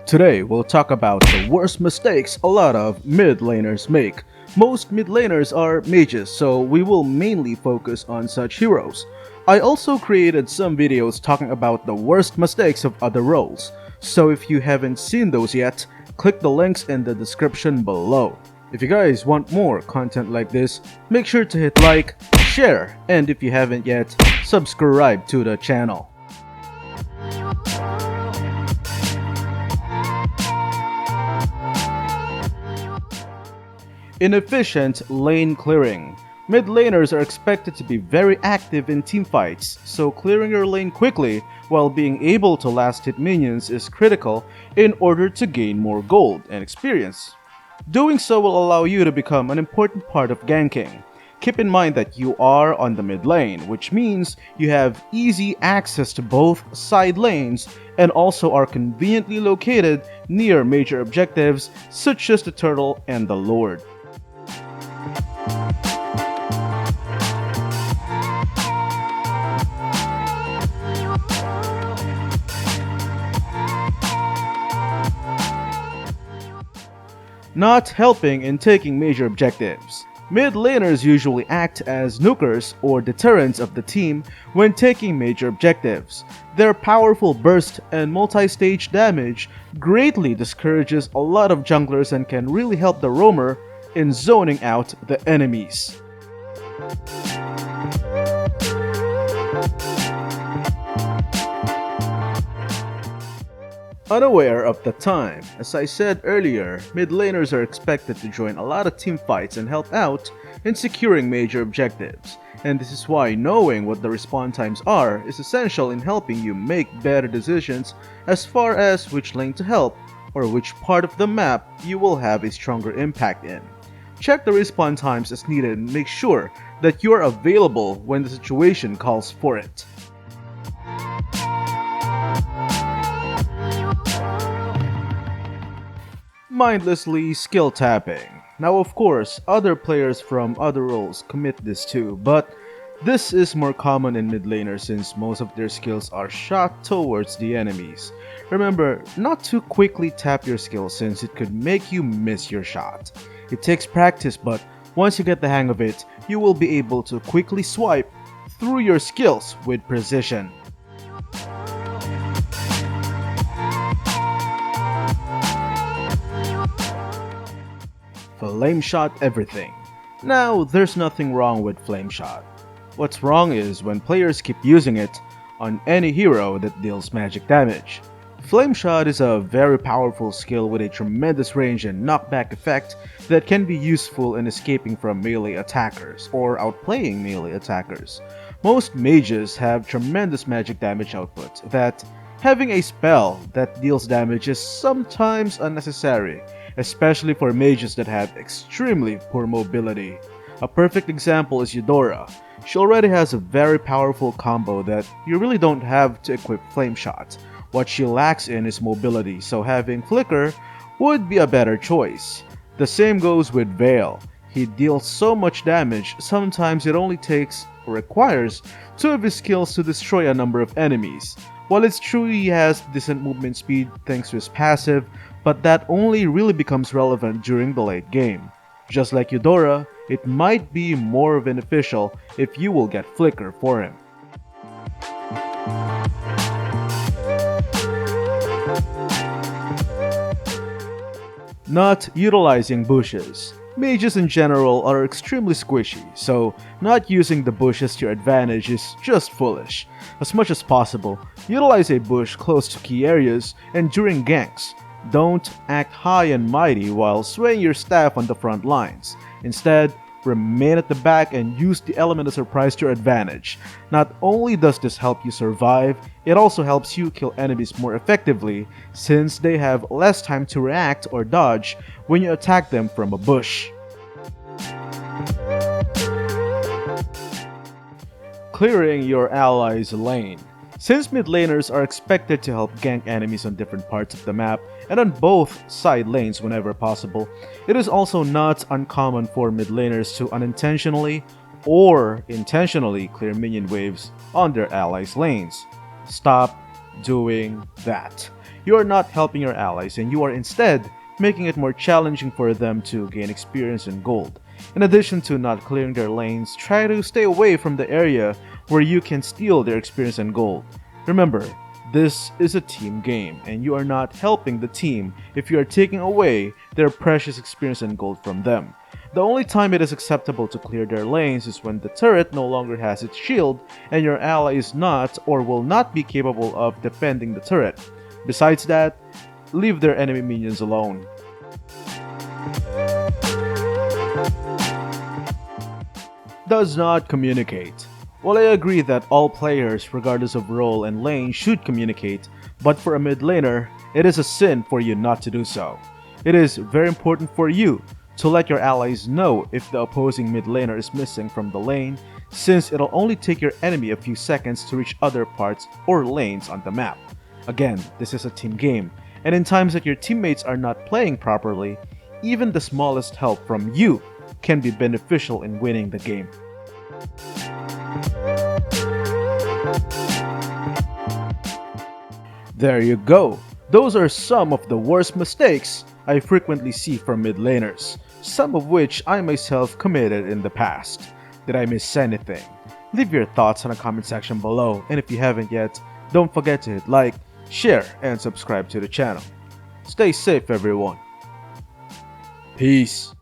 Today, we'll talk about the worst mistakes a lot of mid laners make. Most mid laners are mages, so we will mainly focus on such heroes. I also created some videos talking about the worst mistakes of other roles, so if you haven't seen those yet, click the links in the description below. If you guys want more content like this, make sure to hit like, share, and if you haven't yet, subscribe to the channel. Inefficient lane clearing. Mid laners are expected to be very active in teamfights, so clearing your lane quickly while being able to last hit minions is critical in order to gain more gold and experience. Doing so will allow you to become an important part of ganking. Keep in mind that you are on the mid lane, which means you have easy access to both side lanes and also are conveniently located near major objectives such as the turtle and the lord. Not helping in taking major objectives. Mid laners usually act as nukers or deterrents of the team when taking major objectives. Their powerful burst and multi-stage damage greatly discourages a lot of junglers and can really help the roamer in zoning out the enemies. Unaware of the time. As I said earlier, mid laners are expected to join a lot of team fights and help out in securing major objectives. And this is why knowing what the respawn times are is essential in helping you make better decisions as far as which lane to help or which part of the map you will have a stronger impact in. Check the respawn times as needed and make sure that you are available when the situation calls for it. Mindlessly skill tapping. Now of course, other players from other roles commit this too, but this is more common in mid laners since most of their skills are shot towards the enemies. Remember, not to quickly tap your skill since it could make you miss your shot. It takes practice, but once you get the hang of it, you will be able to quickly swipe through your skills with precision. Flame shot everything. Now, there's nothing wrong with flame shot. What's wrong is when players keep using it on any hero that deals magic damage. Flame shot is a very powerful skill with a tremendous range and knockback effect that can be useful in escaping from melee attackers or outplaying melee attackers. Most mages have tremendous magic damage output that having a spell that deals damage is sometimes unnecessary, especially for mages that have extremely poor mobility. A perfect example is Eudora. She already has a very powerful combo that you really don't have to equip Flame Shot. What she lacks in is mobility, so having Flicker would be a better choice. The same goes with Veil. He deals so much damage, sometimes it only takes or requires 2 of his skills to destroy a number of enemies. While it's true he has decent movement speed thanks to his passive, but that only really becomes relevant during the late game. Just like Eudora, it might be more beneficial if you will get Flicker for him. Not utilizing bushes. Mages in general are extremely squishy, so not using the bushes to your advantage is just foolish. As much as possible, utilize a bush close to key areas and during ganks. Don't act high and mighty while swaying your staff on the front lines. Instead, remain at the back and use the element of surprise to your advantage. Not only does this help you survive, it also helps you kill enemies more effectively since they have less time to react or dodge when you attack them from a bush. Clearing your allies' lane. Since mid laners are expected to help gank enemies on different parts of the map and on both side lanes whenever possible, it is also not uncommon for mid laners to unintentionally or intentionally clear minion waves on their allies' lanes. Stop doing that. you are not helping your allies and you are instead making it more challenging for them to gain experience and gold. In addition to not clearing their lanes, try to stay away from the area where you can steal their experience and gold. Remember, this is a team game, and you are not helping the team if you are taking away their precious experience and gold from them. The only time it is acceptable to clear their lanes is when the turret no longer has its shield and your ally is not or will not be capable of defending the turret. Besides that, leave their enemy minions alone. Does not communicate. While I agree that all players, regardless of role and lane, should communicate, but for a mid laner, it is a sin for you not to do so. It is very important for you to let your allies know if the opposing mid laner is missing from the lane, since it'll only take your enemy a few seconds to reach other parts or lanes on the map. Again, this is a team game, and in times that your teammates are not playing properly, even the smallest help from you can be beneficial in winning the game. There you go. Those are some of the worst mistakes I frequently see from mid laners, some of which I myself committed in the past. Did I miss anything? Leave your thoughts in the comment section below, and if you haven't yet, don't forget to hit like, share, and subscribe to the channel. Stay safe, everyone. Peace.